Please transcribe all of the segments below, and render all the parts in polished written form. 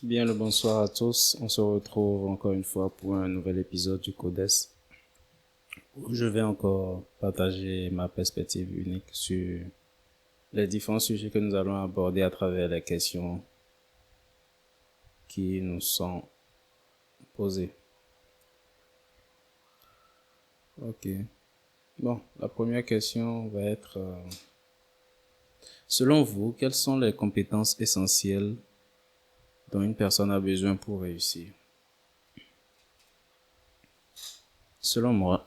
Bien le bonsoir à tous. On se retrouve encore une fois pour un nouvel épisode du Codes où je vais encore partager ma perspective unique sur les différents sujets que nous allons aborder à travers les questions qui nous sont posées. Ok. Bon, la première question va être, selon vous, quelles sont les compétences essentielles dont une personne a besoin pour réussir? Selon moi,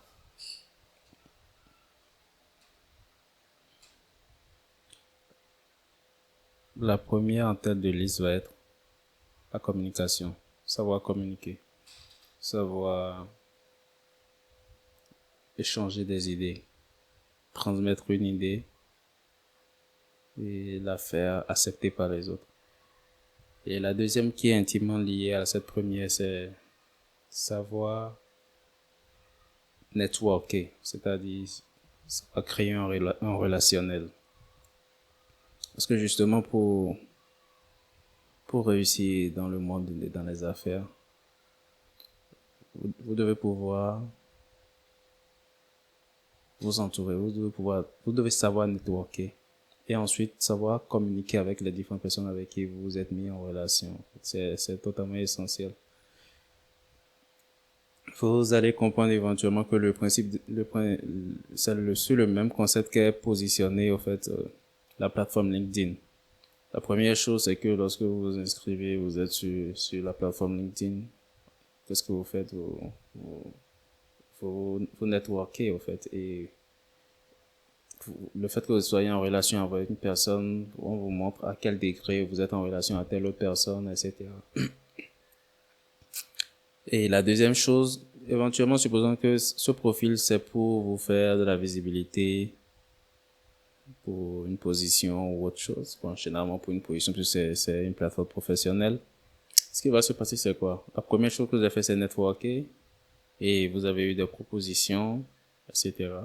la première en tête de liste va être la communication. Savoir communiquer. Savoir échanger des idées, transmettre une idée et la faire accepter par les autres. Et la deuxième qui est intimement liée à cette première, c'est savoir networker, c'est-à-dire savoir créer un relationnel. Parce que justement pour réussir dans le monde et dans les affaires, vous devez pouvoir vous entourer, vous devez savoir networker et ensuite savoir communiquer avec les différentes personnes avec qui vous vous êtes mis en relation. C'est totalement essentiel. Vous allez comprendre éventuellement que le principe, c'est sur le même concept qu'est positionné, au fait, la plateforme LinkedIn. La première chose, c'est que lorsque vous vous inscrivez, vous êtes sur la plateforme LinkedIn. Qu'est-ce que vous faites? Vous networkez, au fait. Et le fait que vous soyez en relation avec une personne, on vous montre à quel degré vous êtes en relation à telle autre personne, etc. Et la deuxième chose, éventuellement, supposons que ce profil, c'est pour vous faire de la visibilité pour une position ou autre chose. Bon, généralement, pour une position, puisque c'est une plateforme professionnelle. Ce qui va se passer, c'est quoi? La première chose que vous avez fait, c'est networker et vous avez eu des propositions, etc.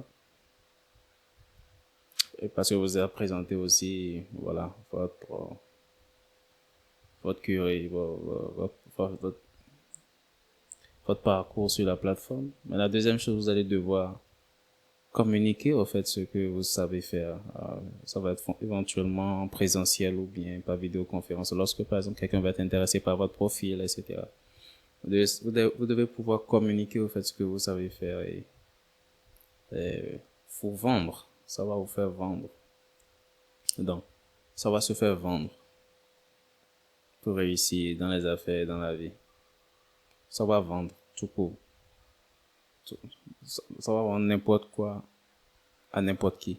Et parce que vous avez présenté aussi, voilà, votre curé, votre parcours sur la plateforme. Mais la deuxième chose, vous allez devoir communiquer au fait ce que vous savez faire. Ça va être éventuellement en présentiel ou bien par vidéoconférence. Lorsque par exemple quelqu'un va être intéressé par votre profil, etc. Vous devez pouvoir communiquer au fait ce que vous savez faire et faut vendre. Ça va vous faire vendre. Donc, ça va se faire vendre pour réussir dans les affaires, dans la vie. Ça va vendre tout court. Ça va vendre n'importe quoi à n'importe qui.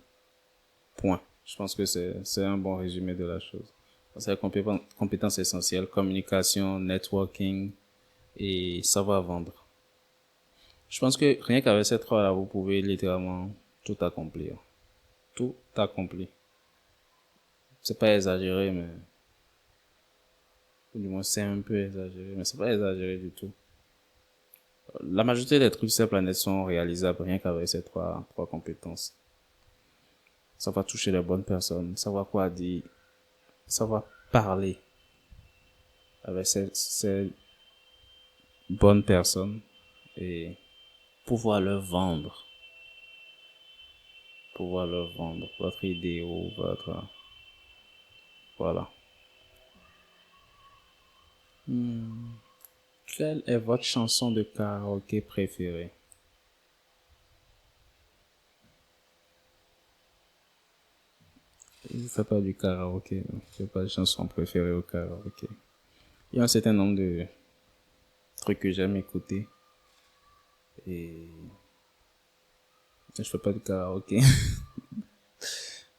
Point. Je pense que c'est un bon résumé de la chose. C'est la compétence essentielle, communication, networking et savoir vendre. Je pense que rien qu'avec ces trois-là, vous pouvez littéralement tout accomplir. Tout accomplir. C'est pas exagéré, mais ou du moins c'est un peu exagéré, mais c'est pas exagéré du tout. La majorité des trucs sur cette planète sont réalisables rien qu'avec ces trois compétences. Savoir toucher les bonnes personnes, savoir quoi dire, savoir parler avec ces bonnes personnes et pouvoir leur vendre votre idée ou votre, voilà. Quelle est votre chanson de karaoké préférée? Je ne fais pas du karaoké, donc je n'ai pas de chanson préférée au karaoké. Il y a un certain nombre de trucs que j'aime écouter et je fais pas du karaoké.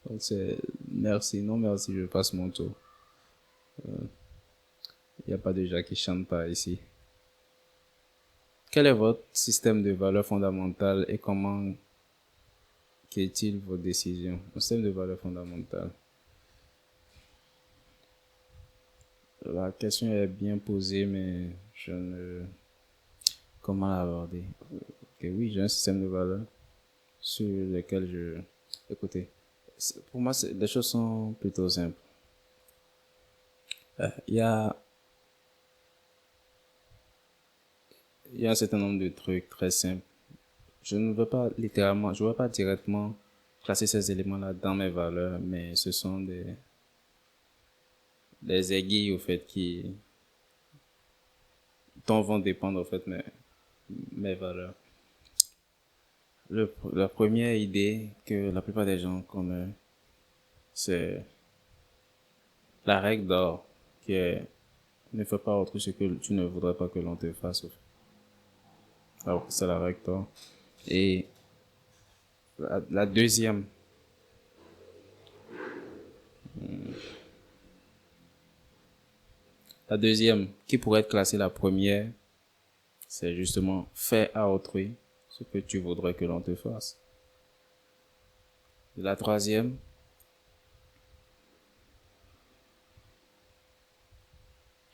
Donc c'est merci, non merci, je passe mon tour. Il n'y a pas de gens qui chantent pas ici. Quel est votre système de valeurs fondamentales et comment qu'est-il vos décisions? Un système de valeurs fondamentales. La question est bien posée, mais je ne... Comment l'aborder? Ok, oui, j'ai un système de valeurs sur lequel je... Écoutez, pour moi, les choses sont plutôt simples. Il y a il y a un certain nombre de trucs très simples. Je ne veux pas directement classer ces éléments-là dans mes valeurs, mais ce sont des aiguilles, au fait, dont vont dépendre, au fait, mes valeurs. La première idée que la plupart des gens connaissent, c'est la règle d'or, qui est ne fais pas autre ce que tu ne voudrais pas que l'on te fasse. Au fait. Alors, c'est la règle d'or. Et la deuxième, qui pourrait être classée la première, c'est justement fais à autrui ce que tu voudrais que l'on te fasse. Et la troisième,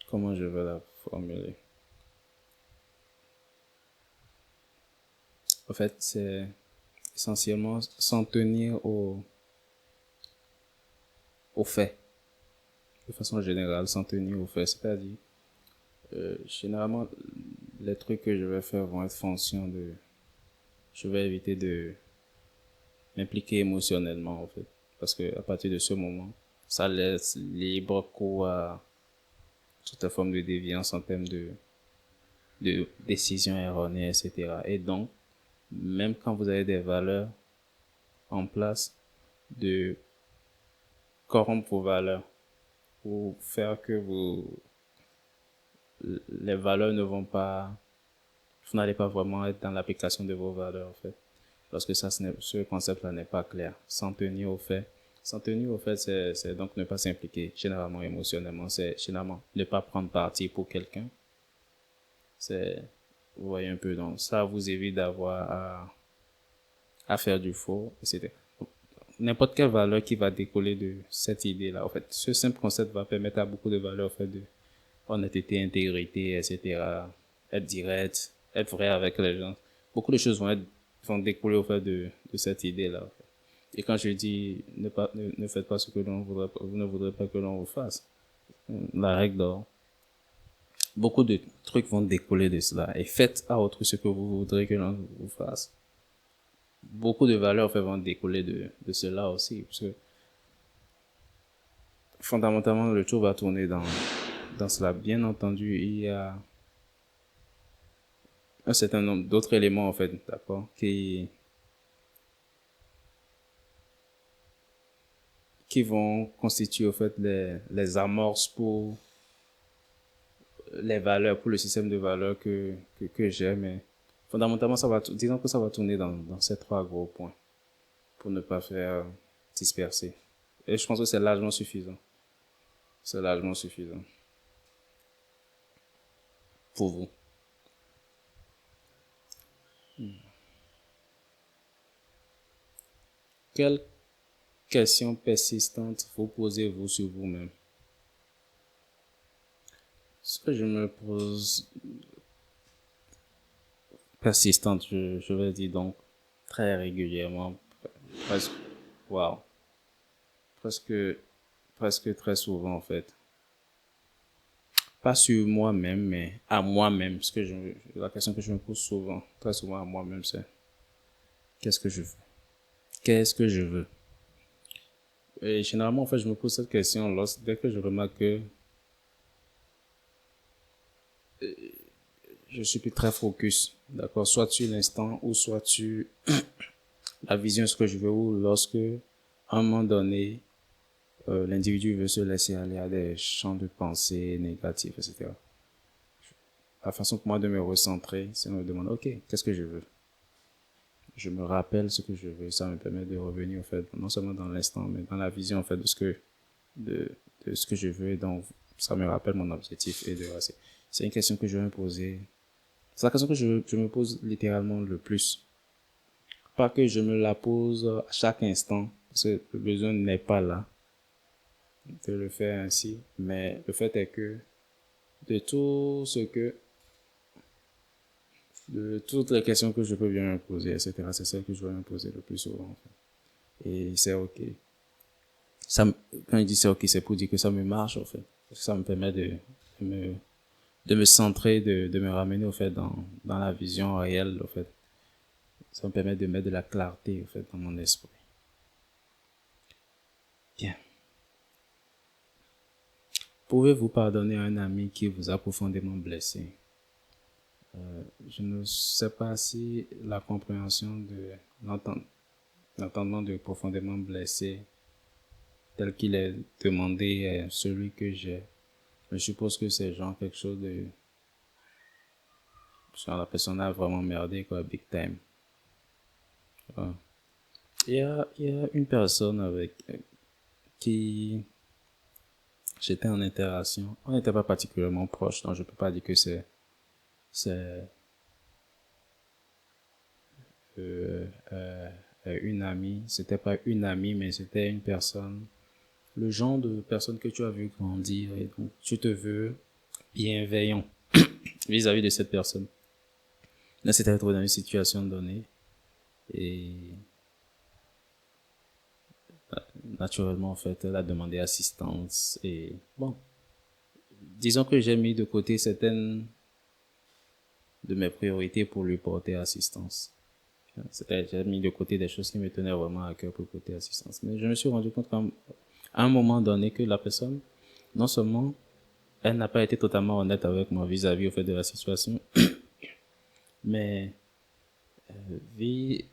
comment je vais la formuler? En fait, c'est essentiellement s'en tenir aux faits. De façon générale, s'en tenir aux faits. C'est-à-dire, généralement, les trucs que je vais faire vont être fonction de... Je vais éviter de m'impliquer émotionnellement, en fait. Parce que à partir de ce moment, ça laisse libre cours à toute forme de déviance en termes de décisions erronées, etc. Et donc, même quand vous avez des valeurs en place, de corrompre vos valeurs ou faire que les valeurs ne vont pas, vous n'allez pas vraiment être dans l'application de vos valeurs, en fait. Lorsque ce concept-là n'est pas clair. S'en tenir au fait. S'en tenir au fait, c'est donc ne pas s'impliquer, généralement émotionnellement. C'est généralement ne pas prendre parti pour quelqu'un. Vous voyez un peu, donc ça vous évite d'avoir à faire du faux, etc. N'importe quelle valeur qui va décoller de cette idée-là, en fait, ce simple concept va permettre à beaucoup de valeurs, en fait, de honnêteté, intégrité, etc. Être direct, être vrai avec les gens. Beaucoup de choses vont découler, au fait, de cette idée-là, en fait. Et quand je dis ne faites pas ce que vous ne voudrez pas que l'on vous fasse, la règle d'or, beaucoup de trucs vont découler de cela. Et faites à autrui ce que vous voudrez que l'on vous fasse. Beaucoup de valeurs, en fait, vont découler de cela aussi. Parce que, fondamentalement, le tour va tourner dans cela. Bien entendu, il y a un certain nombre d'autres éléments, en fait, d'accord, qui vont constituer, en fait, les amorces pour les valeurs, pour le système de valeurs que j'ai, mais fondamentalement, disons que ça va tourner dans ces trois gros points pour ne pas faire disperser. Et je pense que c'est largement suffisant. C'est largement suffisant pour vous. Quelle question persistante vous posez-vous sur vous-même? Ce que je me pose persistante, je vais dire donc très régulièrement, presque, wow, presque, presque très souvent en fait. Pas sur moi-même, mais à moi-même. La question que je me pose souvent, très souvent à moi-même, c'est qu'est-ce que je veux? Qu'est-ce que je veux? Et généralement, en fait, je me pose cette question dès que je remarque que je suis plus très focus, d'accord, soit sur l'instant ou soit sur la vision, ce que je veux, ou lorsque, à un moment donné, l'individu veut se laisser aller à des champs de pensée négatifs, etc. La façon pour moi de me recentrer, c'est de me demander, ok, qu'est-ce que je veux? Je me rappelle ce que je veux. Ça me permet de revenir, en fait, non seulement dans l'instant, mais dans la vision, en fait, de, de ce que je veux. Donc, ça me rappelle mon objectif et c'est une question que je vais me poser. C'est la question que je me pose littéralement le plus. Pas que je me la pose à chaque instant, parce que le besoin n'est pas là de le faire ainsi, mais le fait est que de tout ce que, de toutes les questions que je peux bien me poser, etc., c'est celle que je vais me poser le plus souvent, en fait. Et c'est ok. Quand je dis c'est ok, c'est pour dire que ça me marche, en fait. Ça me permet de me de me centrer, de me ramener, au fait, dans la vision réelle, au fait. Ça me permet de mettre de la clarté, au fait, dans mon esprit. Bien. Pouvez-vous pardonner à un ami qui vous a profondément blessé? Je ne sais pas si la compréhension de l'entendement de profondément blessé tel qu'il est demandé est celui que j'ai. Je suppose que c'est genre quelque chose de... Parce que la personne a vraiment merdé, quoi, big time. Ouais. Il y a une personne avec qui j'étais en interaction. On n'était pas particulièrement proches, donc je peux pas dire que c'est euh, euh, une amie. C'était pas une amie, mais c'était une personne. Le genre de personne que tu as vu grandir et donc tu te veux bienveillant vis-à-vis de cette personne. Là, c'était retrouvé dans une situation donnée et naturellement, en fait, elle a demandé assistance et bon, disons que j'ai mis de côté certaines de mes priorités pour lui porter assistance. J'ai mis de côté des choses qui me tenaient vraiment à cœur pour porter assistance. Mais je me suis rendu compte qu'à un moment donné que la personne, non seulement elle n'a pas été totalement honnête avec moi vis-à-vis au fait de la situation, mais vis-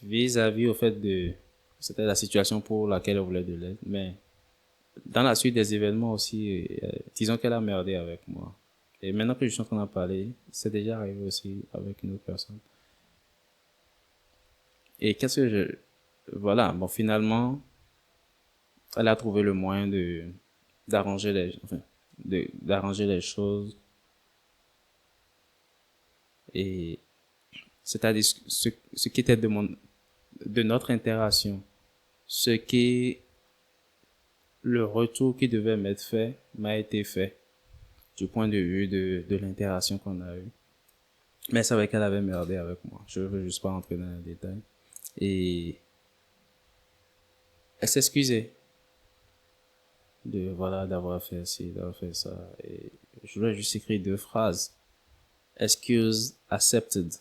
vis-à-vis au fait de, c'était la situation pour laquelle elle voulait de l'aide, mais dans la suite des événements aussi, disons qu'elle a merdé avec moi. Et maintenant que je suis en train d'en parler, c'est déjà arrivé aussi avec une autre personne. Et qu'est-ce que je... Voilà, bon, finalement, elle a trouvé le moyen d'arranger enfin, d'arranger les choses. Et c'est-à-dire ce qui était de notre interaction, ce qui, le retour qui devait m'être fait, m'a été fait, du point de vue de l'interaction qu'on a eue. Mais c'est vrai qu'elle avait merdé avec moi. Je veux juste pas entrer dans les détails. Et elle s'excusait de, voilà, d'avoir fait ci, d'avoir fait ça. Et je voulais juste écrire deux phrases. Excuse accepted.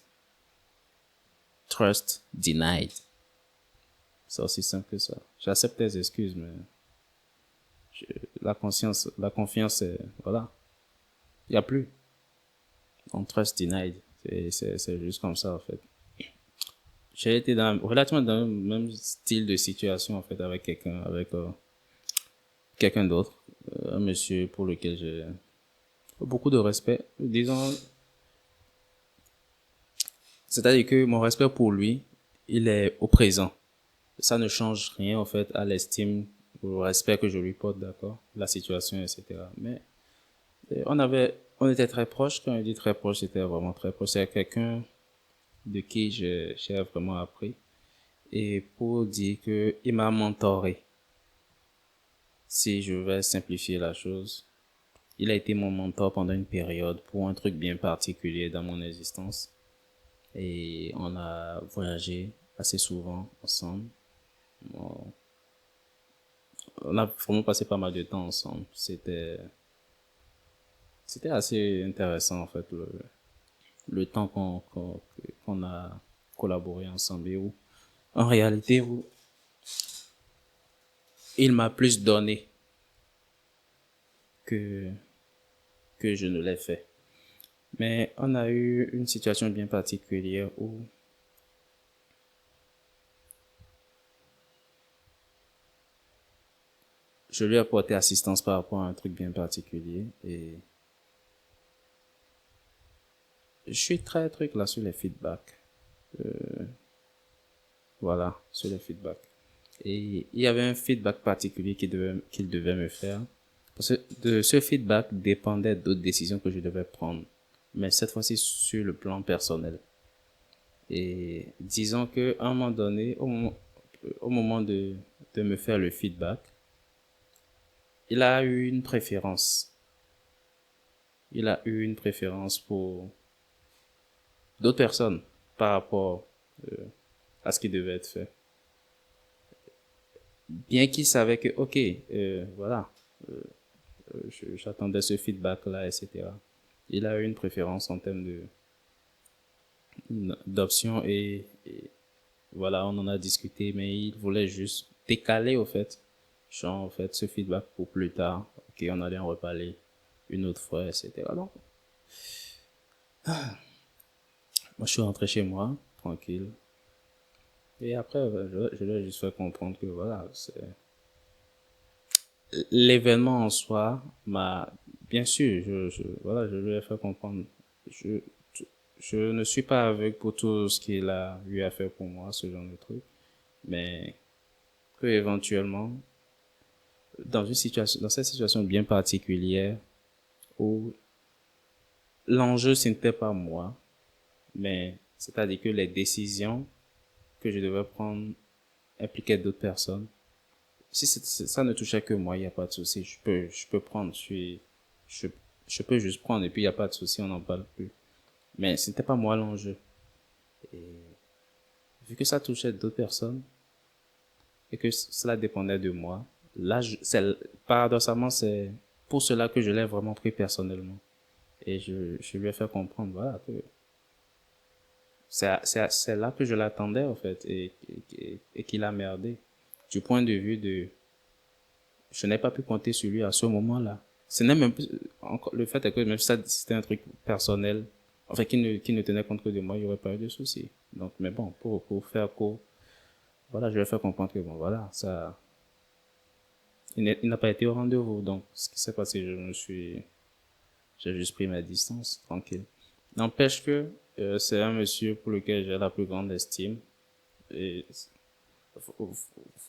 Trust denied. C'est aussi simple que ça. J'accepte tes excuses, mais je- la confiance, voilà. Il n'y a plus. On trust denied. C'est juste comme ça, en fait. J'ai été relativement dans le même style de situation, en fait, avec quelqu'un d'autre. Un monsieur pour lequel j'ai beaucoup de respect. Disons, c'est-à-dire que mon respect pour lui, il est au présent. Ça ne change rien, en fait, à l'estime, au respect que je lui porte, d'accord? La situation, etc. Mais on était très proches. Quand je dis très proche, c'était vraiment très proche. C'est quelqu'un de qui j'ai vraiment appris. Et pour dire que il m'a mentoré, si je vais simplifier la chose, il a été mon mentor pendant une période pour un truc bien particulier dans mon existence. Et on a voyagé assez souvent ensemble. On a vraiment passé pas mal de temps ensemble. C'était assez intéressant, en fait, le temps qu'on a collaboré ensemble et où, en réalité, où il m'a plus donné que, que je ne l'ai fait. Mais on a eu une situation bien particulière où je lui ai apporté assistance par rapport à un truc bien particulier et je suis très truc là sur les feedbacks. Voilà, sur les feedbacks. Et il y avait un feedback particulier qu'il devait me faire. Parce que de ce feedback dépendait d'autres décisions que je devais prendre. Mais cette fois-ci sur le plan personnel. Et disons que à un moment donné, au moment de me faire le feedback, il a eu une préférence. Il a eu une préférence pour d'autres personnes par rapport à ce qui devait être fait. Bien qu'il savait que, ok, voilà, j'attendais ce feedback-là, etc. Il a eu une préférence en termes d'options et voilà, on en a discuté, mais il voulait juste décaler, au fait, genre, en fait, ce feedback pour plus tard. Ok, on allait en reparler une autre fois, etc. Donc, moi, je suis rentré chez moi, tranquille. Et après, je lui ai juste fait comprendre que voilà, l'événement en soi m'a, bien sûr, voilà, je lui ai fait comprendre, je, je ne suis pas aveugle pour tout ce qu'il a eu à faire pour moi, ce genre de truc, mais que éventuellement, dans cette situation bien particulière où l'enjeu ce n'était pas moi, mais c'est-à-dire que les décisions que je devais prendre impliquaient d'autres personnes. Si ça ne touchait que moi, il n'y a pas de souci. Je peux prendre. Je, je peux juste prendre et puis il n'y a pas de souci, on n'en parle plus. Mais ce n'était pas moi l'enjeu. Et vu que ça touchait d'autres personnes et que cela dépendait de moi, là, paradoxalement, c'est pour cela que je l'ai vraiment pris personnellement. Et je lui ai fait comprendre, voilà, que c'est là que je l'attendais, en fait, et qu'il a merdé. Du point de vue de, je n'ai pas pu compter sur lui à ce moment-là. Ce n'est même le fait est que même si ça, c'était un truc personnel, enfin, qui ne tenait compte que de moi, il n'y aurait pas eu de souci. Donc, mais bon, pour faire court, voilà, je vais faire comprendre que bon, voilà, ça, il n'a pas été au rendez-vous. Donc, ce qui s'est passé, j'ai juste pris ma distance, tranquille. N'empêche que, c'est un monsieur pour lequel j'ai la plus grande estime. Et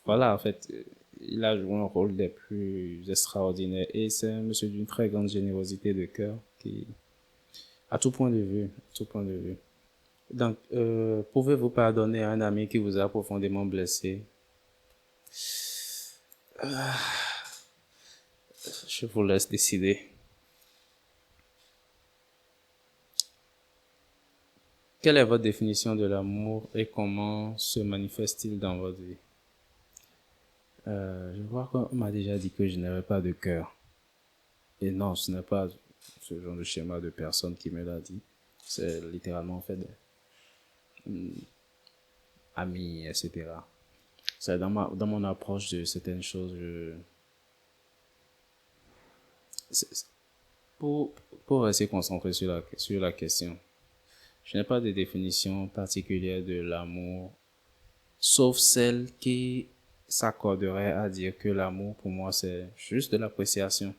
voilà, en fait, il a joué un rôle des plus extraordinaires et c'est un monsieur d'une très grande générosité de cœur qui, à tout point de vue, à tout point de vue. Donc, pouvez-vous pardonner à un ami qui vous a profondément blessé? Je vous laisse décider. Quelle est votre définition de l'amour et comment se manifeste-t-il dans votre vie? Je vois qu'on m'a déjà dit que je n'avais pas de cœur. Et non, ce n'est pas ce genre de schéma de personne qui me l'a dit. C'est littéralement en fait des amis, etc. C'est dans mon approche de certaines choses, c'est- pour, pour rester concentré sur la question, je n'ai pas de définition particulière de l'amour, sauf celle qui s'accorderait à dire que l'amour, pour moi, c'est juste de l'appréciation.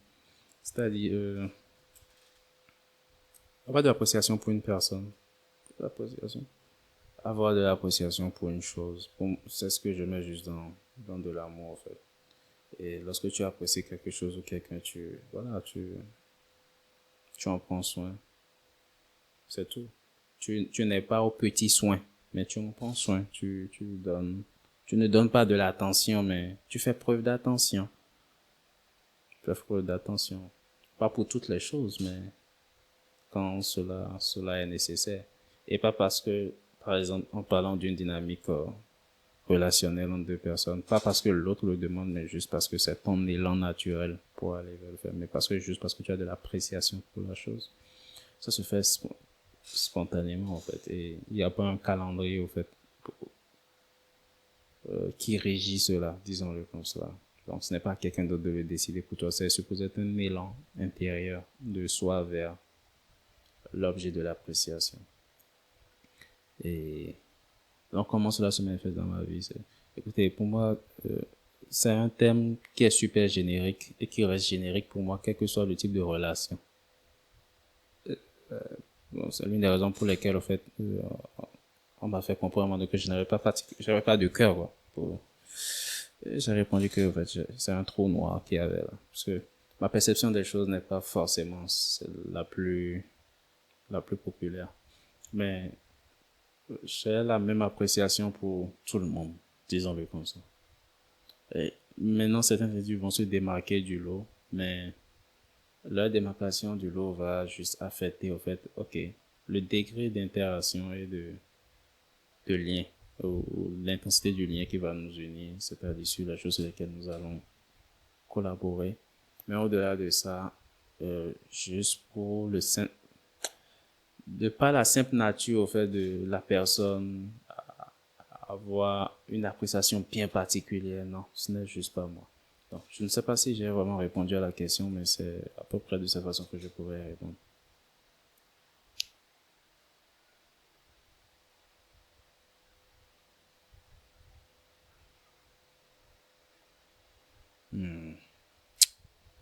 C'est-à-dire, avoir de l'appréciation pour une personne. L'appréciation. Avoir de l'appréciation pour une chose. C'est ce que je mets juste dans de l'amour, en fait. Et lorsque tu apprécies quelque chose ou quelqu'un, voilà, tu en prends soin. C'est tout. Tu n'es pas au petit soin, mais tu en prends soin. Tu donnes. Tu ne donnes pas de l'attention, mais tu fais preuve d'attention. Tu fais preuve d'attention. Pas pour toutes les choses, mais quand cela est nécessaire. Et pas parce que, par exemple, en parlant d'une dynamique relationnelle entre deux personnes, pas parce que l'autre le demande, mais juste parce que c'est ton élan naturel pour aller vers le faire, mais juste parce que tu as de l'appréciation pour la chose. Ça se fait spontanément, en fait. Et il n'y a pas un calendrier, au fait, qui régit cela, disons-le comme cela. Donc, ce n'est pas quelqu'un d'autre de le décider pour toi, c'est supposé être un élan intérieur de soi vers l'objet de l'appréciation. Et donc, comment cela se manifeste dans ma vie? Écoutez, pour moi, c'est un thème qui est super générique et qui reste générique pour moi, quel que soit le type de relation. Bon, c'est l'une des raisons pour lesquelles, en fait, on m'a fait comprendre que j'avais pas de cœur, quoi. J'ai répondu que, en fait, c'est un trou noir qu'il y avait là. Parce que ma perception des choses n'est pas forcément la plus populaire. Mais j'ai la même appréciation pour tout le monde, disons-le comme ça. Et maintenant, certains individus vont se démarquer du lot, mais leur démarcation du lot va juste affecter, au fait, ok, le degré d'interaction et de lien, ou l'intensité du lien qui va nous unir, c'est-à-dire sur les choses sur lesquelles nous allons collaborer. Mais au-delà de ça, juste pour le simple, de par la simple nature, au fait, de la personne, avoir une appréciation bien particulière, non, ce n'est juste pas moi. Donc, je ne sais pas si j'ai vraiment répondu à la question, mais c'est à peu près de cette façon que je pourrais répondre.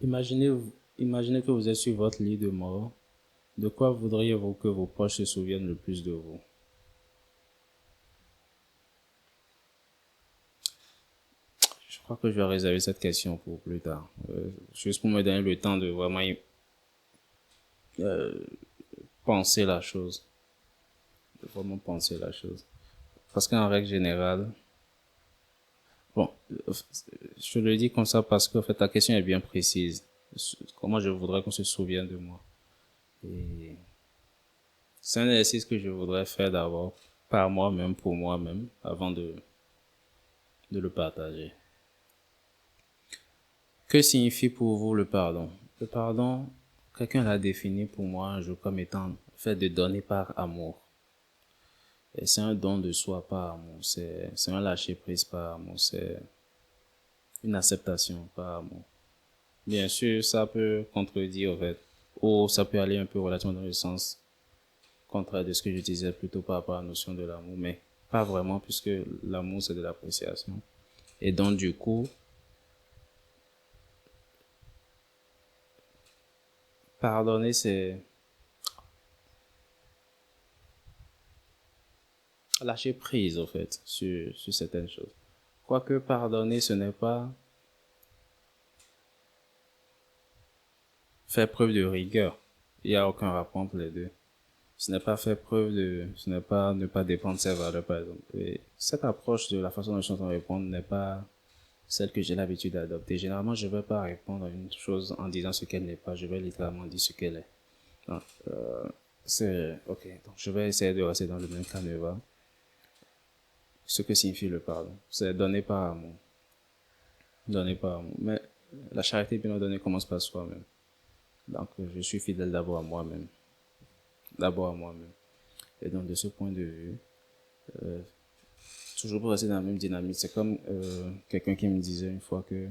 Imaginez, imaginez que vous êtes sur votre lit de mort. De quoi voudriez-vous que vos proches se souviennent le plus de vous? Je crois que je vais réserver cette question pour plus tard. Juste pour me donner le temps de vraiment penser la chose. De vraiment penser la chose. Parce qu'en règle générale, bon, je le dis comme ça parce que en fait, ta question est bien précise. Comment je voudrais qu'on se souvienne de moi? Et c'est un exercice que je voudrais faire d'abord par moi-même, pour moi-même, avant de le partager. Que signifie pour vous le pardon? Le pardon, quelqu'un l'a défini pour moi un jour comme étant le fait de donner par amour. Et c'est un don de soi par amour. C'est un lâcher prise par amour. C'est une acceptation par amour. Bien sûr, ça peut contredire, en fait, ou ça peut aller un peu relativement dans le sens contraire de ce que je disais plutôt par rapport à la notion de l'amour, mais pas vraiment, puisque l'amour, c'est de l'appréciation. Et donc, du coup, pardonner, c'est lâcher prise, en fait, sur certaines choses. Quoique pardonner, ce n'est pas faire preuve de rigueur. Il n'y a aucun rapport entre les deux. Ce n'est pas faire preuve de, ce n'est pas ne pas dépendre de ses valeurs, par exemple. Et cette approche de la façon dont je suis en train de répondre n'est pas celle que j'ai l'habitude d'adopter. Généralement, je ne vais pas répondre à une chose en disant ce qu'elle n'est pas. Je vais littéralement dire ce qu'elle est. Donc, c'est, ok. Donc, je vais essayer de rester dans le même canevas. Ce que signifie le pardon. C'est donner par amour. Donner par amour. Mais la charité bien ordonnée commence par soi-même. Donc, je suis fidèle d'abord à moi-même. D'abord à moi-même. Et donc, de ce point de vue, toujours pour rester dans la même dynamique, c'est comme quelqu'un qui me disait une fois que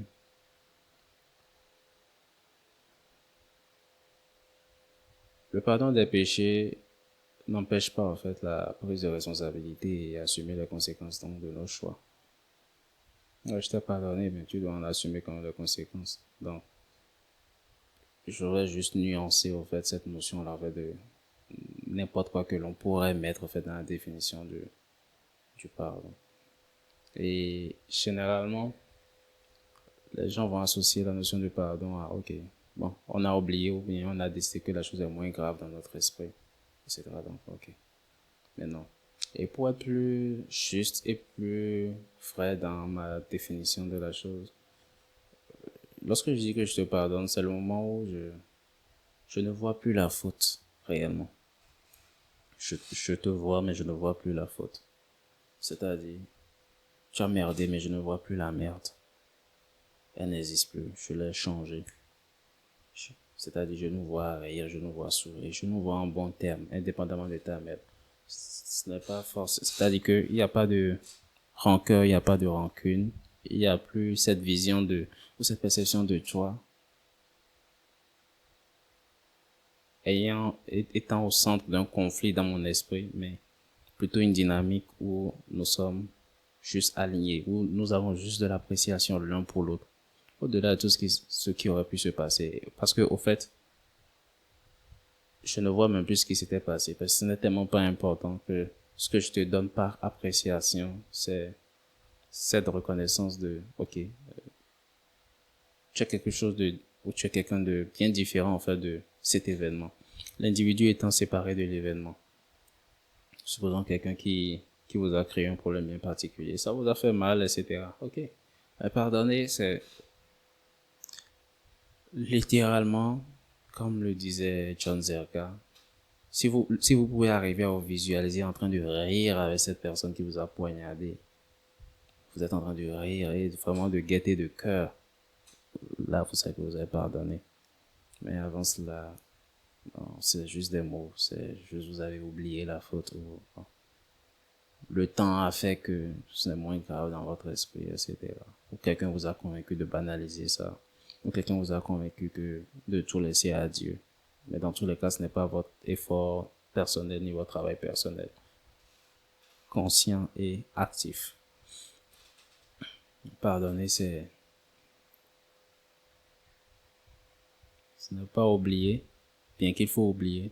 le pardon des péchés n'empêche pas en fait la prise de responsabilité et assumer les conséquences donc, de nos choix. Ouais, je t'ai pardonné, mais tu dois en assumer quand même les conséquences. Donc, j'aurais juste nuancé en fait cette notion-là en fait, de n'importe quoi que l'on pourrait mettre en fait dans la définition du pardon. Et généralement, les gens vont associer la notion de pardon à, ok, bon, on a oublié ou bien on a décidé que la chose est moins grave dans notre esprit, etc. Donc, ok. Mais non. Et pour être plus juste et plus frais dans ma définition de la chose, lorsque je dis que je te pardonne, c'est le moment où je ne vois plus la faute réellement. Je te vois, mais je ne vois plus la faute. C'est-à-dire, tu as merdé, mais je ne vois plus la merde. Elle n'existe plus. Je l'ai changée. C'est-à-dire, je nous vois rire, je nous vois sourire, je nous vois en bon terme, indépendamment de ta merde. Ce n'est pas force. C'est-à-dire qu'il n'y a pas de rancœur, il n'y a pas de rancune. Il n'y a plus cette vision de, ou cette perception de toi étant au centre d'un conflit dans mon esprit, mais plutôt une dynamique où nous sommes juste alignés, où nous avons juste de l'appréciation l'un pour l'autre, au-delà de tout ce qui aurait pu se passer. Parce que, au fait, je ne vois même plus ce qui s'était passé, parce que ce n'est tellement pas important que ce que je te donne par appréciation, c'est cette reconnaissance de, ok, tu as quelque chose de, ou tu es quelqu'un de bien différent, en fait, de cet événement. L'individu étant séparé de l'événement. Supposons quelqu'un qui vous a créé un problème bien particulier, ça vous a fait mal, etc. Ok. Mais pardonner, c'est littéralement, comme le disait John Zerka, si vous pouvez arriver à vous visualiser en train de rire avec cette personne qui vous a poignardé, vous êtes en train de rire et vraiment de gaieté de cœur, là, vous savez que vous avez pardonné. Mais avant cela, non, c'est juste des mots. C'est juste vous avez oublié la faute. Ou, bon, le temps a fait que ce n'est moins grave dans votre esprit, etc. Ou quelqu'un vous a convaincu de banaliser ça. Ou quelqu'un vous a convaincu que de tout laisser à Dieu. Mais dans tous les cas, ce n'est pas votre effort personnel ni votre travail personnel. Conscient et actif. Pardonner, c'est ne pas oublier, bien qu'il faut oublier.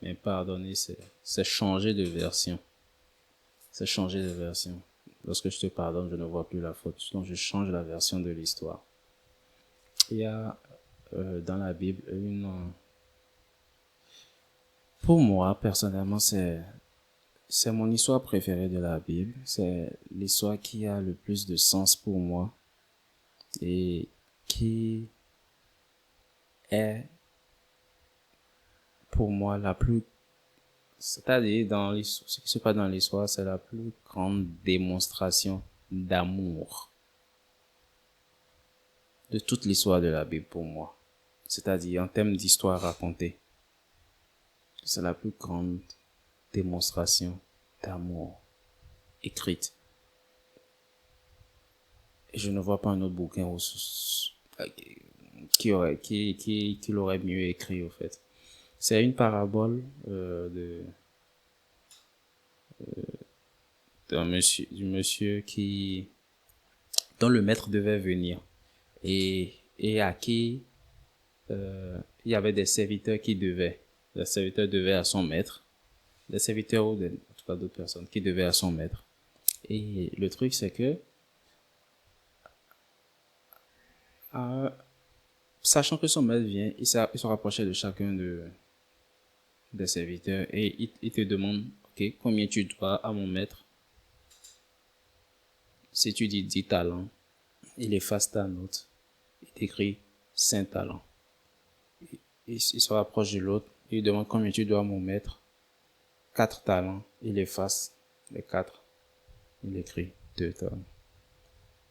Mais pardonner, c'est changer de version. C'est changer de version. Lorsque je te pardonne, je ne vois plus la faute. Donc, je change la version de l'histoire. Il y a dans la Bible pour moi, personnellement, c'est mon histoire préférée de la Bible. C'est l'histoire qui a le plus de sens pour moi et qui est pour moi la plus, c'est-à-dire dans l'histoire, ce qui se passe dans l'histoire, c'est la plus grande démonstration d'amour de toute l'histoire de la Bible pour moi. C'est-à-dire en termes d'histoire racontée. C'est la plus grande démonstration d'amour écrite. Et je ne vois pas un autre bouquin qui l'aurait mieux écrit, au fait. C'est une parabole du monsieur dont le maître devait venir et à qui il y avait des serviteurs les serviteurs devaient à son maître, des serviteurs ou en tout cas d'autres personnes qui devaient à son maître. Et le truc c'est que euh, sachant que son maître vient, il se rapprochait de chacun des serviteurs et il te demande, ok, combien tu dois à mon maître? Si tu dis 10 talents, il efface ta note, il t'écrit 5 talents. Il se rapproche de l'autre, il demande combien tu dois à mon maître? 4 talents, il efface les 4, il écrit 2 talents.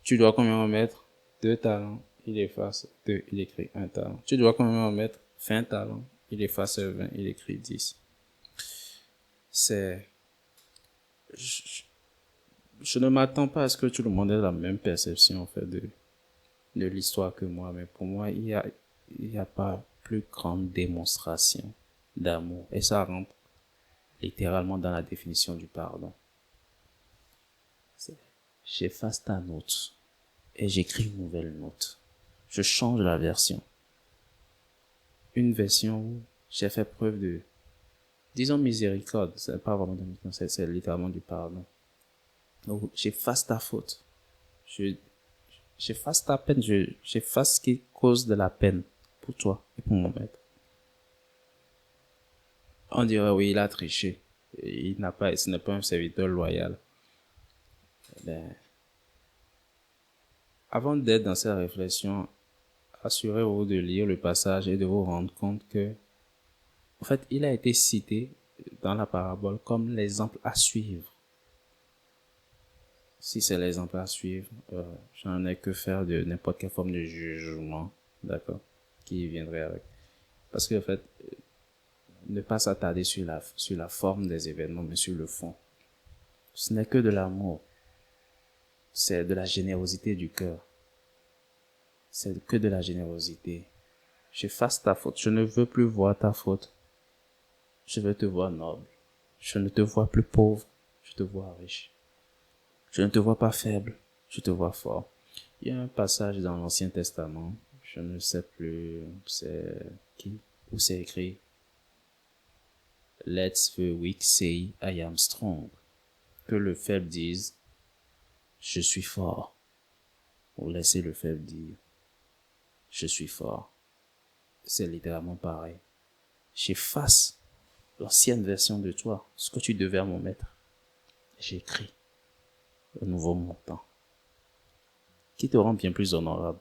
Tu dois combien à mon maître? 2 talents, il efface 2, il écrit 1 talent. Tu dois combien à mon maître? 20 talents, il efface 20, il écrit 10. C'est... Je ne m'attends pas à ce que tout le monde ait la même perception en fait de l'histoire que moi, mais pour moi, il y a pas plus grande démonstration d'amour. Et ça rentre littéralement dans la définition du pardon. J'efface ta note et j'écris une nouvelle note. Je change la version. Une version où j'ai fait preuve de, disons, miséricorde. C'est pas vraiment de miséricorde, c'est littéralement du pardon. Donc, j'efface ta faute. J'efface ta peine. J'efface ce qui cause de la peine pour toi et pour mon maître. On dirait, oui, il a triché. Ce n'est pas un serviteur loyal. Ben, avant d'être dans cette réflexion, assurez-vous de lire le passage et de vous rendre compte que, en fait, il a été cité dans la parabole comme l'exemple à suivre. Si c'est l'exemple à suivre, j'en ai que faire de n'importe quelle forme de jugement, d'accord, qui viendrait avec. Parce que, en fait, ne pas s'attarder sur la forme des événements, mais sur le fond. Ce n'est que de l'amour. C'est de la générosité du cœur. C'est que de la générosité. J'efface ta faute. Je ne veux plus voir ta faute. Je veux te voir noble. Je ne te vois plus pauvre. Je te vois riche. Je ne te vois pas faible. Je te vois fort. Il y a un passage dans l'Ancien Testament. Je ne sais plus c'est qui, où c'est écrit. Let the weak say I am strong. Que le faible dise je suis fort. Ou laissez le faible dire je suis fort. C'est littéralement pareil. J'efface l'ancienne version de toi, ce que tu devais à mon maître. J'écris le nouveau montant qui te rend bien plus honorable.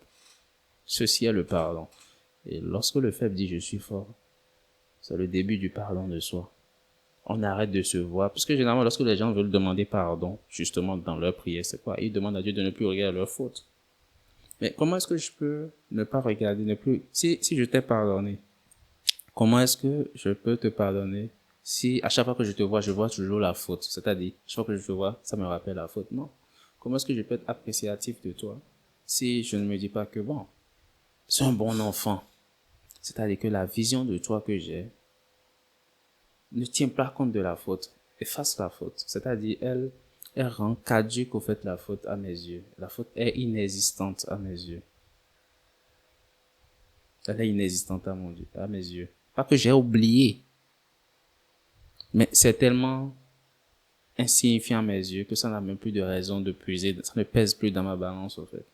Ceci est le pardon. Et lorsque le faible dit je suis fort, c'est le début du pardon de soi. On arrête de se voir. Parce que généralement, lorsque les gens veulent demander pardon, justement dans leur prière, c'est quoi? Ils demandent à Dieu de ne plus regarder leurs fautes. Mais comment est-ce que je peux ne pas regarder, ne plus, si je t'ai pardonné, comment est-ce que je peux te pardonner si à chaque fois que je vois toujours la faute? C'est-à-dire, chaque fois que je te vois, ça me rappelle la faute. Non. Comment est-ce que je peux être appréciatif de toi si je ne me dis pas que bon, c'est un bon enfant? C'est-à-dire que la vision de toi que j'ai ne tient pas compte de la faute, efface la faute. C'est-à-dire, elle rend caduque au fait la faute à mes yeux. La faute est inexistante à mes yeux. Elle est inexistante à mes yeux. Pas que j'ai oublié, mais c'est tellement insignifiant à mes yeux que ça n'a même plus de raison de peser. Ça ne pèse plus dans ma balance, en fait.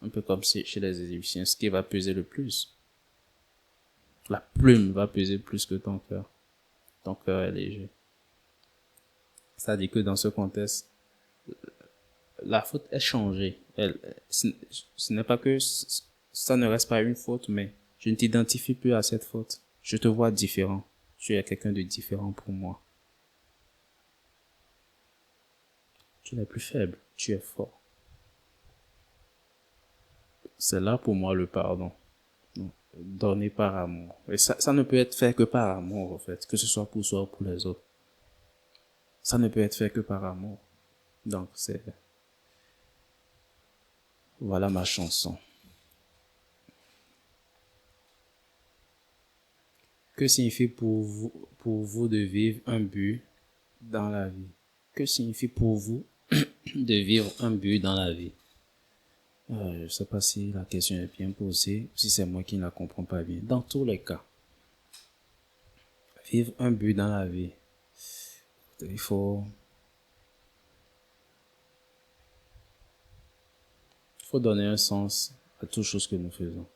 Un peu comme chez les Égyptiens. Ce qui va peser le plus, la plume va peser plus que ton cœur. Ton cœur est léger. C'est-à-dire que dans ce contexte, la faute est changée. Ce n'est pas que ça ne reste pas une faute, mais je ne t'identifie plus à cette faute. Je te vois différent. Tu es quelqu'un de différent pour moi. Tu n'es plus faible, tu es fort. C'est là pour moi le pardon. Donné par amour. Et ça ne peut être fait que par amour, en fait, que ce soit pour soi ou pour les autres. Ça ne peut être fait que par amour. Donc, voilà ma chanson. Que signifie pour vous de vivre un but dans la vie? Que signifie pour vous de vivre un but dans la vie? Je ne sais pas si la question est bien posée, si c'est moi qui ne la comprends pas bien. Dans tous les cas, vivre un but dans la vie, il faut donner un sens à toutes choses que nous faisons.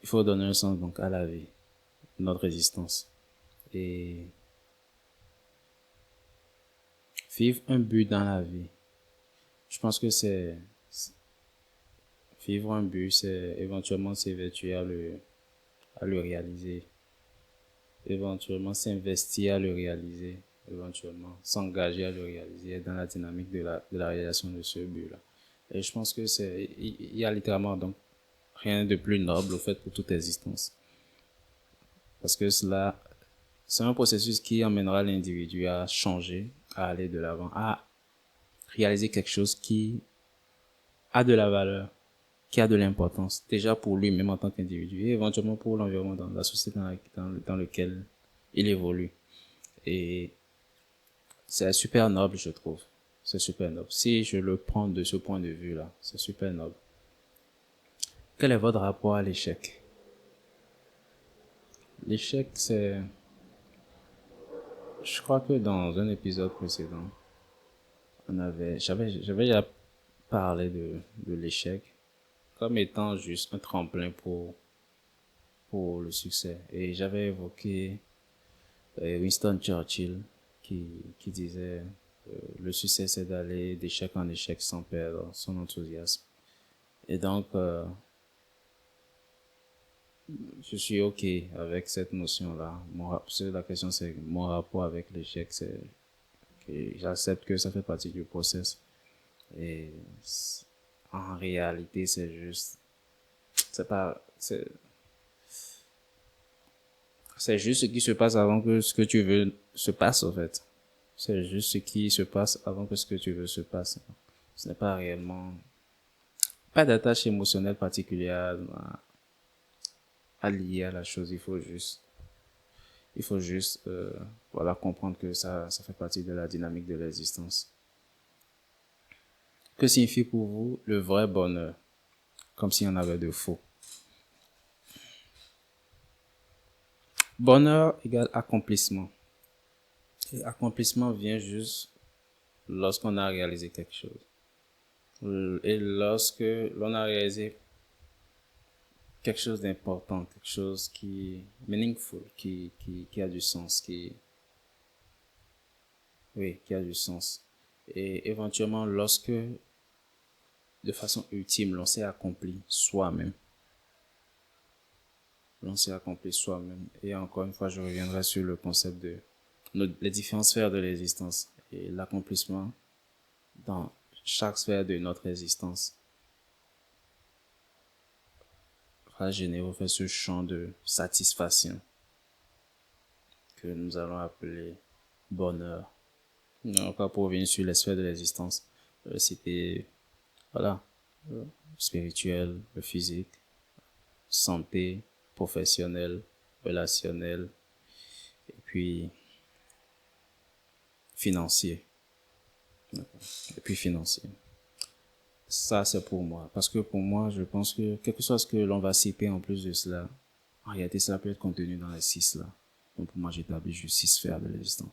Il faut donner un sens donc à la vie, notre existence. Et vivre un but dans la vie. Je pense que vivre un but, c'est éventuellement s'évertuer à le réaliser. Éventuellement s'investir à le réaliser. Éventuellement s'engager à le réaliser dans la dynamique de la réalisation de ce but-là. Et je pense que il y a littéralement donc rien de plus noble au fait pour toute existence. Parce que c'est un processus qui emmènera l'individu à changer, à aller de l'avant, à réaliser quelque chose qui a de la valeur, qui a de l'importance, déjà pour lui-même en tant qu'individu et éventuellement pour l'environnement, dans la société dans lequel il évolue. Et c'est super noble, je trouve. C'est super noble. Si je le prends de ce point de vue-là, c'est super noble. Quel est votre rapport à l'échec? L'échec, je crois que dans un épisode précédent, j'avais déjà parlé de l'échec comme étant juste un tremplin pour le succès. Et j'avais évoqué Winston Churchill qui disait le succès c'est d'aller d'échec en échec sans perdre son enthousiasme. Et donc, je suis OK avec cette notion-là. La question c'est mon rapport avec l'échec, c'est que j'accepte que ça fait partie du process. Et en réalité, c'est pas, c'est juste ce qui se passe avant que ce que tu veux se passe, en fait. C'est juste ce qui se passe avant que ce que tu veux se passe. Ce n'est pas réellement, pas d'attache émotionnelle particulière à lier à la chose. Il faut juste, voilà, comprendre que ça fait partie de la dynamique de l'existence. Que signifie pour vous le vrai bonheur? Comme s'il y en avait de faux. Bonheur égale accomplissement. Et accomplissement vient juste lorsqu'on a réalisé quelque chose. Et lorsque l'on a réalisé quelque chose d'important, quelque chose qui est meaningful, qui a du sens, oui, qui a du sens. Et éventuellement, lorsque, de façon ultime, l'on s'est accompli soi-même. L'on s'est accompli soi-même. Et encore une fois, je reviendrai sur le concept de les différentes sphères de l'existence et l'accomplissement dans chaque sphère de notre existence va générer en fait ce champ de satisfaction que nous allons appeler bonheur. Encore pour revenir sur l'aspect de l'existence, c'était, voilà, euh, spirituel, le physique, santé, professionnelle, relationnelle, et puis financier. Et puis financier. Ça, c'est pour moi. Parce que pour moi, je pense que quelque chose que l'on va citer en plus de cela, en réalité, ça peut être contenu dans les six là. Donc pour moi, j'établis juste six sphères de l'existence.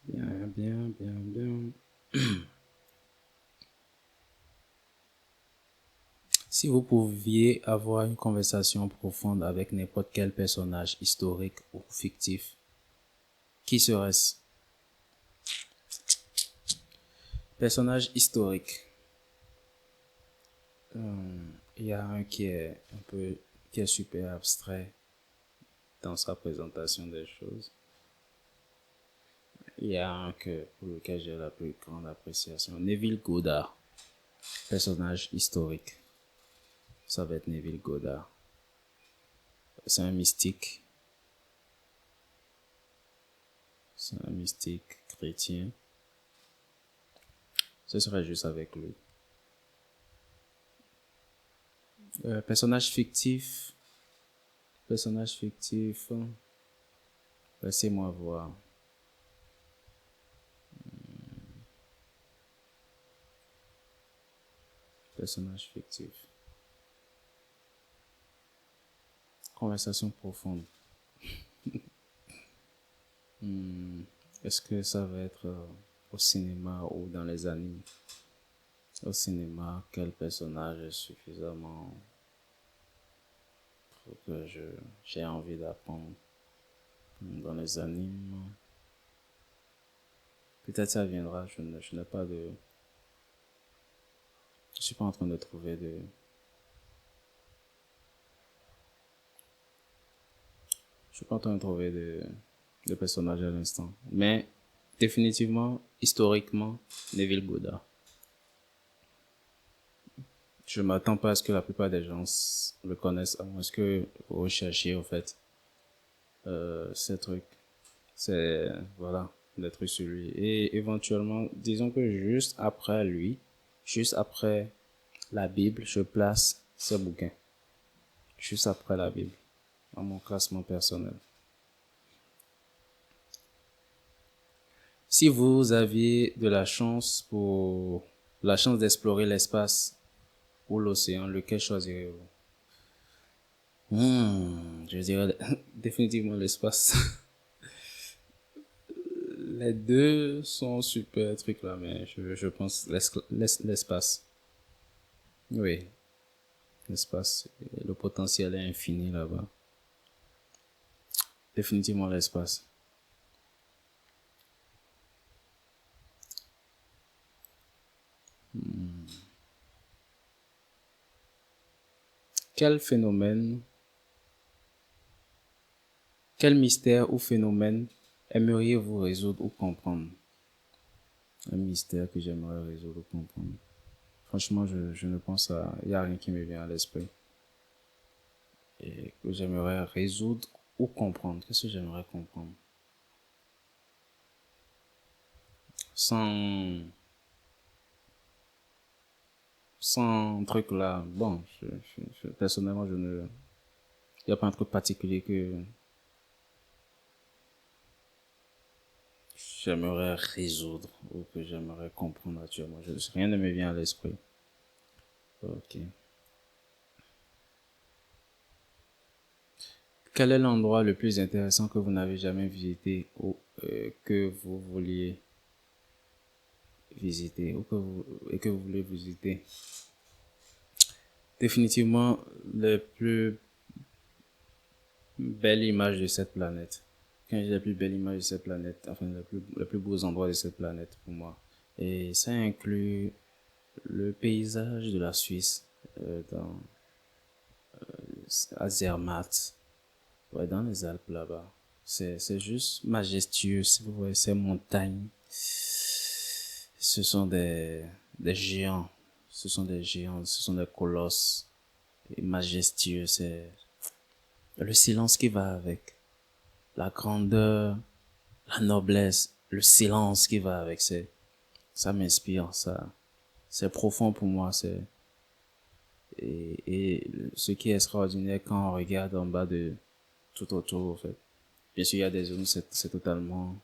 Bien, bien, bien, bien. Si vous pouviez avoir une conversation profonde avec n'importe quel personnage historique ou fictif, qui serait-ce? Personnage historique. Il y a un qui est un peu, qui est super abstrait dans sa présentation des choses. Il y a un que, pour lequel j'ai la plus grande appréciation. Neville Goddard. Personnage historique. Ça va être Neville Goddard. C'est un mystique. C'est un mystique chrétien. Ce serait juste avec lui. Personnage fictif. Personnage fictif. Laissez-moi voir. Personnage fictif. Conversation profonde. Est-ce que ça va être au cinéma ou dans les animes? Au cinéma, quel personnage est suffisamment pour que j'ai envie d'apprendre? Dans les animes, peut-être ça viendra. Je n'ai pas de, je suis pas en train de trouver je suis pas en train de trouver de personnages à l'instant. Mais définitivement, historiquement, Neville Goddard. Je m'attends pas à ce que la plupart des gens le connaissent, à moins que vous recherchiez au fait ces trucs. C'est voilà, des trucs sur lui. Et éventuellement, disons que juste après lui, juste après la Bible, je place ce bouquin. Juste après la Bible, dans mon classement personnel. Si vous aviez de la chance d'explorer l'espace ou l'océan, lequel choisirez-vous? Je dirais définitivement l'espace. Les deux sont super trucs là, mais je pense l'espace. Oui, l'espace. Le potentiel est infini là-bas. Définitivement l'espace. Quel phénomène, quel mystère ou phénomène aimeriez-vous résoudre ou comprendre? Un mystère que j'aimerais résoudre ou comprendre. Franchement, je ne pense à... Il n'y a rien qui me vient à l'esprit. Et que j'aimerais résoudre ou comprendre. Qu'est-ce que j'aimerais comprendre? Sans... Sans truc là. Bon, personnellement, je ne... Il n'y a pas un truc particulier que j'aimerais résoudre ou que j'aimerais comprendre actuellement. Rien ne me vient à l'esprit. Ok. Quel est l'endroit le plus intéressant que vous n'avez jamais visité ou que vous vouliez visiter et que vous voulez visiter? Définitivement, les plus belles images de cette planète. Quand j'ai les plus belles images de cette planète, enfin les plus beaux endroits de cette planète pour moi. Et ça inclut le paysage de la Suisse, dans à Zermatt. Ouais, dans les Alpes là-bas. C'est juste majestueux, si vous voyez ces montagnes. Ce sont des géants. Ce sont des géants, ce sont des colosses. Et majestueux, c'est le silence qui va avec. La grandeur, la noblesse, le silence qui va avec. Ça m'inspire, c'est profond pour moi, et ce qui est extraordinaire quand on regarde en bas de tout autour, en fait. Bien sûr, il y a des zones, c'est totalement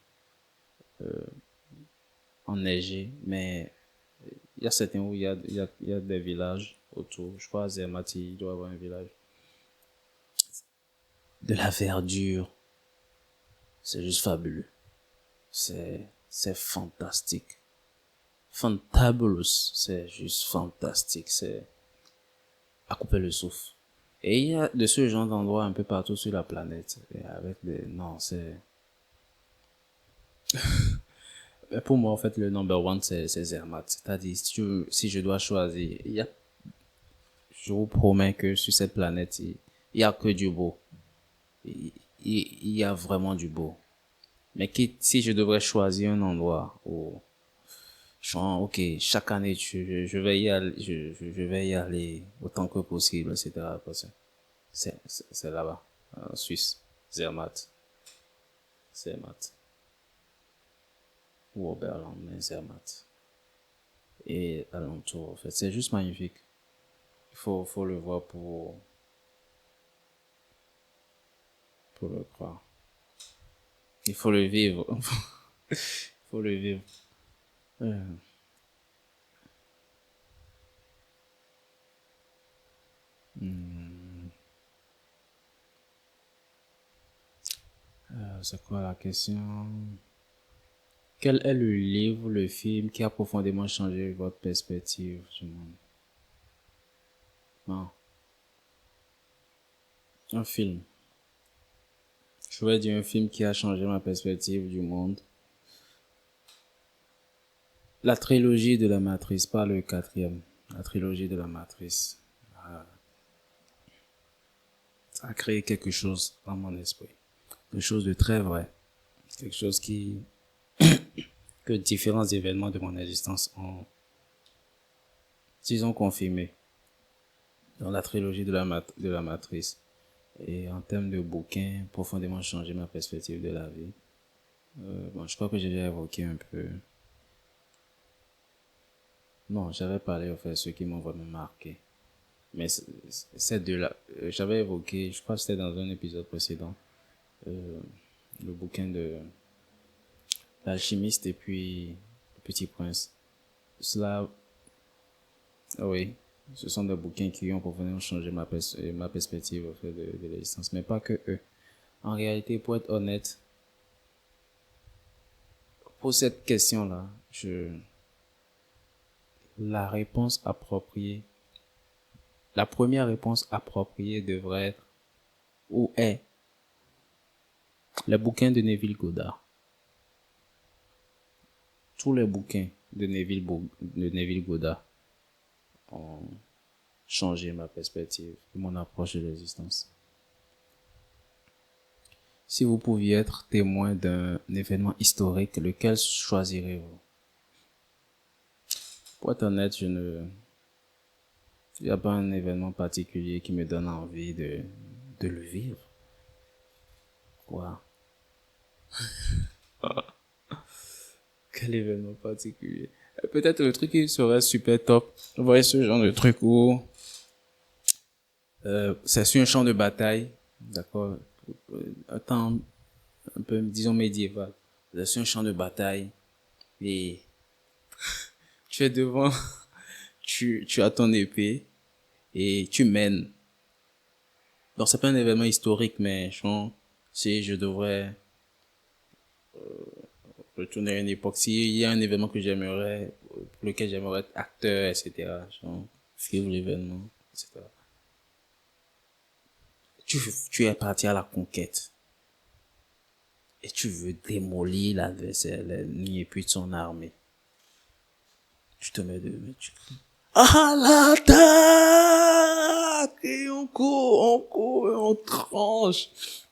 enneigé, mais il y a certains où il y a des villages autour. Je crois à Zermatt, il doit y avoir un village. De la verdure, c'est juste fabuleux. C'est fantastique. Fantabulous, c'est juste fantastique. C'est à couper le souffle. Et il y a de ce genre d'endroits un peu partout sur la planète. Et avec des, non, c'est, pour moi, en fait, le number one, c'est Zermatt. C'est-à-dire, si je dois choisir, je vous promets que sur cette planète, il y a que du beau. Il y a vraiment du beau. Mais si je devrais choisir un endroit où, ok, chaque année, je vais y aller, je vais y aller autant que possible, etc. C'est là-bas, en Suisse, Zermatt, Zermatt, ou Oberland, mais Zermatt. Et alentour, en fait, c'est juste magnifique. Faut le voir pour le croire. Il faut le vivre. Il faut le vivre. Euh, c'est quoi la question? Quel est le livre, le film qui a profondément changé votre perspective du monde? Non, un film. Je vais dire un film qui a changé ma perspective du monde. La trilogie de la Matrice, pas le quatrième. La trilogie de la Matrice. Ça a créé quelque chose dans mon esprit. Quelque chose de très vrai. Quelque chose que différents événements de mon existence ont, disons, confirmé dans la trilogie de la Matrice. Et en termes de bouquins, profondément changé ma perspective de la vie. Bon, je crois que j'ai déjà évoqué un peu. Non, j'avais parlé, en fait, ceux qui m'ont vraiment marqué. Mais ces deux-là, j'avais évoqué, je crois que c'était dans un épisode précédent, euh, le bouquin de l'alchimiste et puis le Petit Prince. Cela, oui, ce sont des bouquins qui ont profondément changé ma perspective, en fait, de l'existence. Mais pas que eux. En réalité, pour être honnête, pour cette question-là, la réponse appropriée, la première réponse appropriée devrait être ou est les bouquins de Neville Goddard. Tous les bouquins de Neville Goddard ont changé ma perspective et mon approche de l'existence. Si vous pouviez être témoin d'un événement historique, lequel choisirez-vous? Pour être honnête, il n'y a pas un événement particulier qui me donne envie de le vivre. Quoi? Quel événement particulier? Peut-être le truc qui serait super top. Vous voyez ce genre de truc où c'est sur un champ de bataille, d'accord? Un temps un peu, disons, médiéval. C'est sur un champ de bataille et tu es devant, tu as ton épée et tu mènes. Donc c'est pas un événement historique, mais genre, si je devrais retourner à une époque, s'il y a un événement que j'aimerais, pour lequel j'aimerais être acteur, etc., genre, suivre l'événement, etc. Tu es parti à la conquête et tu veux démolir l'adversaire, l'ennemi et puis son armée. Tu te mets de, à l'attaque et on court,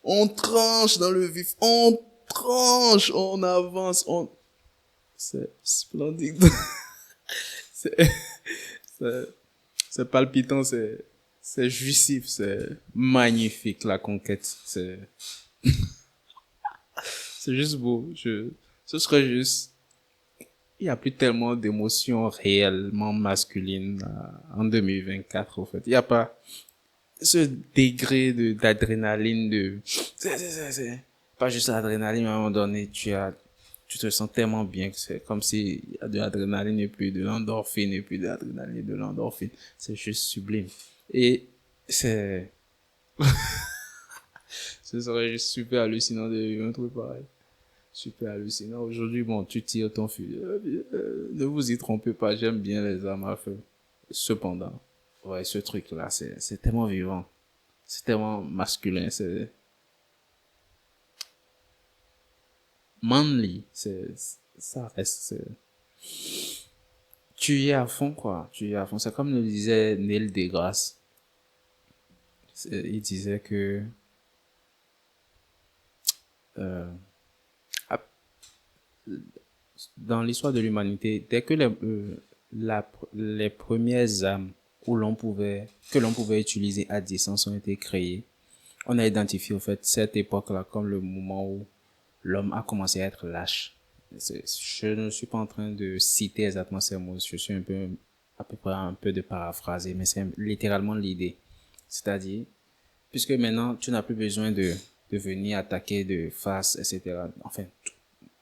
on tranche dans le vif, on tranche, on avance, c'est splendide. C'est, c'est, c'est palpitant, c'est jouissif, c'est magnifique, la conquête, c'est juste beau. Ce serait juste, il n'y a plus tellement d'émotions réellement masculines en 2024, au fait. Il n'y a pas ce degré d'adrénaline c'est pas juste l'adrénaline, à un moment donné, tu te sens tellement bien que c'est comme s'il y a de l'adrénaline et puis de l'endorphine et puis de l'adrénaline et de l'endorphine. C'est juste sublime. Et c'est, ce serait juste super hallucinant de vivre un truc pareil. Super hallucinant. Aujourd'hui, bon, tu tires ton fusil. Ne vous y trompez pas, j'aime bien les armes à feu. Cependant, ouais, ce truc-là, c'est tellement vivant. C'est tellement masculin, c'est manly, ça reste, tu y es à fond, quoi. Tu y es à fond. C'est comme le disait Neil deGrasse. Il disait que, euh, dans l'histoire de l'humanité, dès que les premières armes que l'on pouvait utiliser à distance ont été créées, on a identifié, au fait, cette époque-là comme le moment où l'homme a commencé à être lâche. Je ne suis pas en train de citer exactement ces mots, je suis à peu près un peu de paraphraser, mais c'est littéralement l'idée. C'est-à-dire, puisque maintenant, tu n'as plus besoin de venir attaquer de face, etc. Enfin,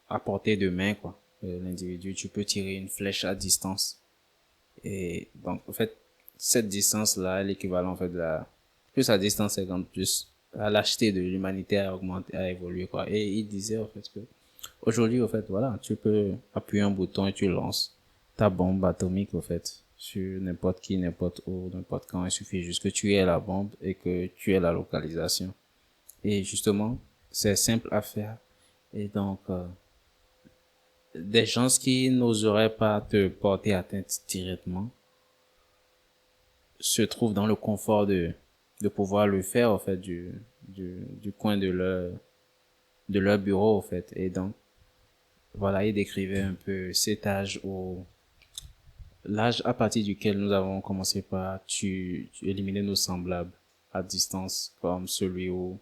à portée de main, quoi. L'individu, tu peux tirer une flèche à distance. Et donc, en fait, cette distance-là est l'équivalent, en fait, plus la distance est grande, plus la lâcheté de l'humanité a augmenté, a évolué, quoi. Et il disait, en fait, que aujourd'hui, en fait, voilà, tu peux appuyer un bouton et tu lances ta bombe atomique, en fait, sur n'importe qui, n'importe où, n'importe quand. Il suffit juste que tu aies la bombe et que tu aies la localisation. Et justement, c'est simple à faire. Et donc, des gens qui n'oseraient pas te porter atteinte directement se trouvent dans le confort de pouvoir le faire, en fait, du coin de leur bureau, en fait. Et donc, voilà, il décrivait un peu cet âge l'âge à partir duquel nous avons commencé par tu éliminer nos semblables à distance, comme celui où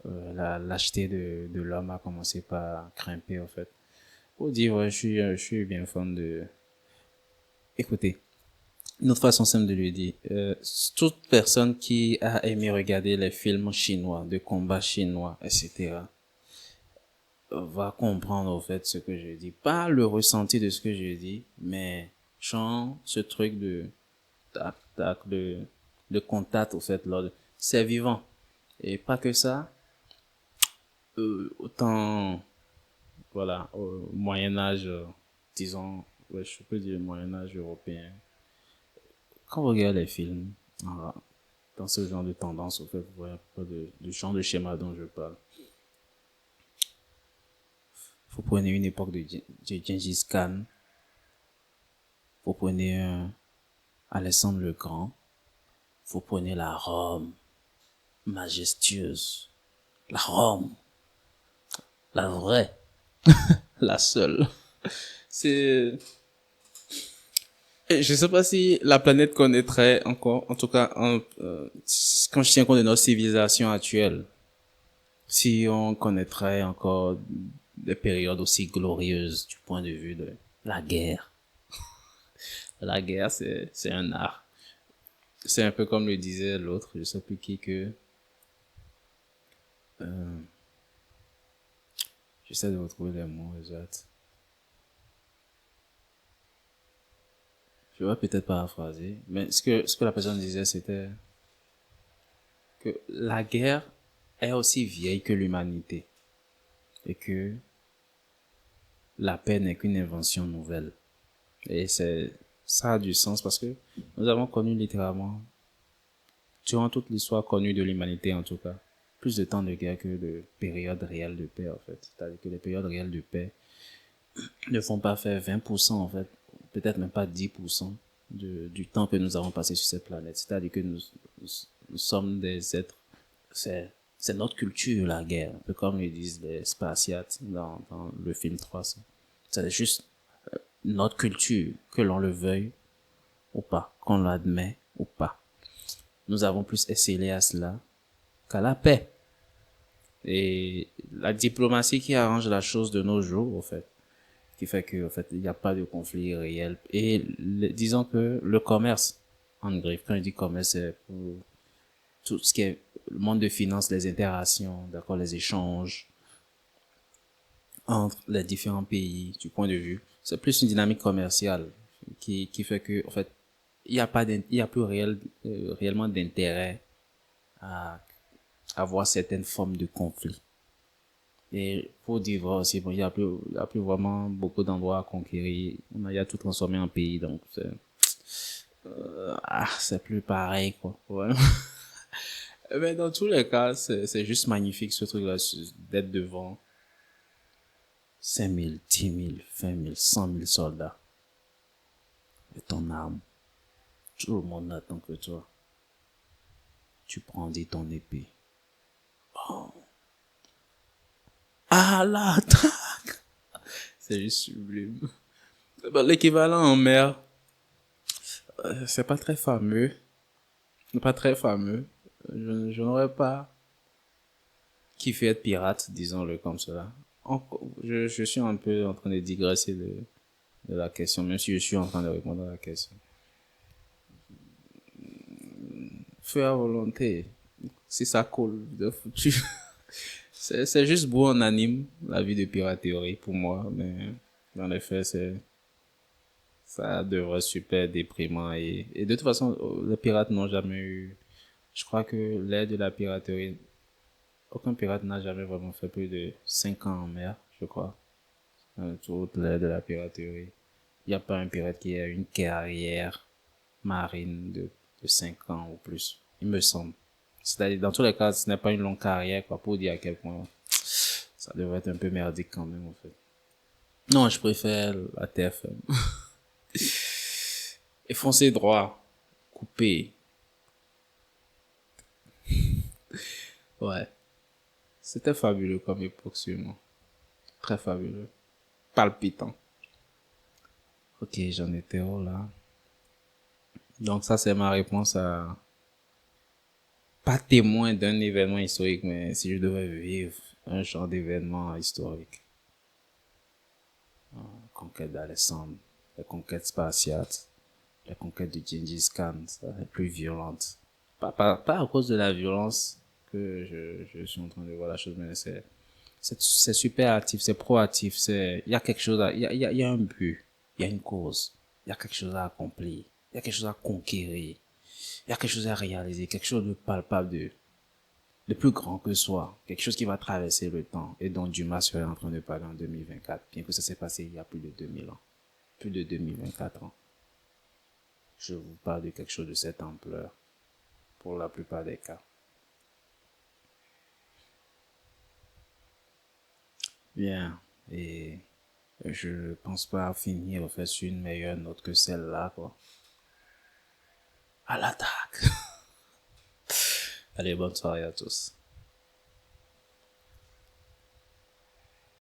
la lâcheté de l'homme a commencé par grimper, en fait. Pour dire, ouais, je suis bien fan de, écoutez, une autre façon simple de lui dire, toute personne qui a aimé regarder les films chinois, de combat chinois, etc., va comprendre au fait ce que je dis. Pas le ressenti de ce que je dis, mais genre ce truc de tac, tac, de contact au fait, là, c'est vivant. Et pas que ça, autant, voilà, au Moyen-Âge, disons, ouais, je peux dire Moyen-Âge européen, quand vous regardez les films, voilà, dans ce genre de tendance, au fait, vous voyez pas du genre de schéma dont je parle. Vous prenez une époque de Gengis Khan, vous prenez un Alexandre le Grand, vous prenez la Rome majestueuse, la Rome, la vraie, la seule. C'est, et je sais pas si la planète connaîtrait encore, en tout cas, quand je tiens compte de notre civilisation actuelle, si on connaîtrait encore des périodes aussi glorieuses du point de vue de la guerre. La guerre, c'est un art. C'est un peu comme le disait l'autre, je sais plus qui, que euh, j'essaie de retrouver les mots exacts. Je vais peut-être paraphraser, mais ce que la personne disait, c'était que la guerre est aussi vieille que l'humanité et que la paix n'est qu'une invention nouvelle. Et ça a du sens parce que nous avons connu littéralement, durant toute l'histoire connue de l'humanité en tout cas, plus de temps de guerre que de périodes réelles de paix en fait. C'est-à-dire que les périodes réelles de paix ne font pas faire 20% en fait, peut-être même pas 10% du temps que nous avons passé sur cette planète. C'est-à-dire que Nous sommes des êtres, c'est notre culture, la guerre. Un peu comme le disent les Spartiates dans le film 300. C'est juste notre culture, que l'on le veuille ou pas, qu'on l'admet ou pas. Nous avons plus escellé à cela qu'à la paix. Et la diplomatie qui arrange la chose de nos jours, au fait, qui fait que, en fait, il n'y a pas de conflit réel. Et disons que le commerce, en griffe, quand je dis commerce, c'est pour tout ce qui est le monde de finance, les interactions, d'accord, les échanges entre les différents pays, du point de vue. C'est plus une dynamique commerciale qui fait que, en fait, il y a plus réellement d'intérêt à avoir certaines formes de conflit. Et pour dire vrai aussi, bon, il y a plus vraiment beaucoup d'endroits à conquérir. Il y a tout transformé en pays, donc c'est plus pareil, quoi. Ouais. Mais dans tous les cas, c'est juste magnifique ce truc-là, d'être devant 5 000, 10 000, 20 000, 100 000 soldats. Et ton arme. Tout le monde n'attend que toi. Tu brandis ton épée. Oh. Ah là, c'est juste sublime. Ben, l'équivalent en mer, c'est pas très fameux. Pas très fameux. Je n'aurais pas kiffé être pirate, disons-le comme cela. Je suis un peu en train de digresser de la question, même si je suis en train de répondre à la question. Feu à volonté, si ça coule de foutu. C'est juste beau en anime, la vie de piraterie pour moi, mais dans les faits, ça devrait être super déprimant et de toute façon, les pirates n'ont jamais eu, je crois que l'ère de la piraterie, aucun pirate n'a jamais vraiment fait plus de 5 ans en mer, je crois. Toute l'ère de la piraterie. Il n'y a pas un pirate qui a une carrière marine de 5 ans ou plus, il me semble. C'est-à-dire, dans tous les cas, ce n'est pas une longue carrière, quoi, pour dire à quel point ça devrait être un peu merdique quand même, en fait. Non, je préfère la TFM. Et foncer droit, couper. Ouais. C'était fabuleux comme époque, sûrement. Très fabuleux. Palpitant. Ok, j'en étais où là? Donc ça, c'est ma réponse à... Pas témoin d'un événement historique, mais si je devais vivre un genre d'événement historique. Conquête d'Alexandre, la conquête spartiate, la conquête de Gengis Khan, ça, est plus violente. Pas à cause de la violence que je suis en train de voir la chose, mais c'est super actif, c'est proactif, il y a quelque chose il y a un but, il y a une cause, il y a quelque chose à accomplir, il y a quelque chose à conquérir, il y a quelque chose à réaliser, quelque chose de palpable, de plus grand que soi, quelque chose qui va traverser le temps et dont Dumas serait en train de parler en 2024, bien que ça s'est passé il y a plus de 2000 ans, plus de 2024 ans. Je vous parle de quelque chose de cette ampleur, pour la plupart des cas. Bien, et je pense pas finir en fait sur une meilleure note que celle-là, quoi. À l'attaque! Allez, bonne soirée à tous.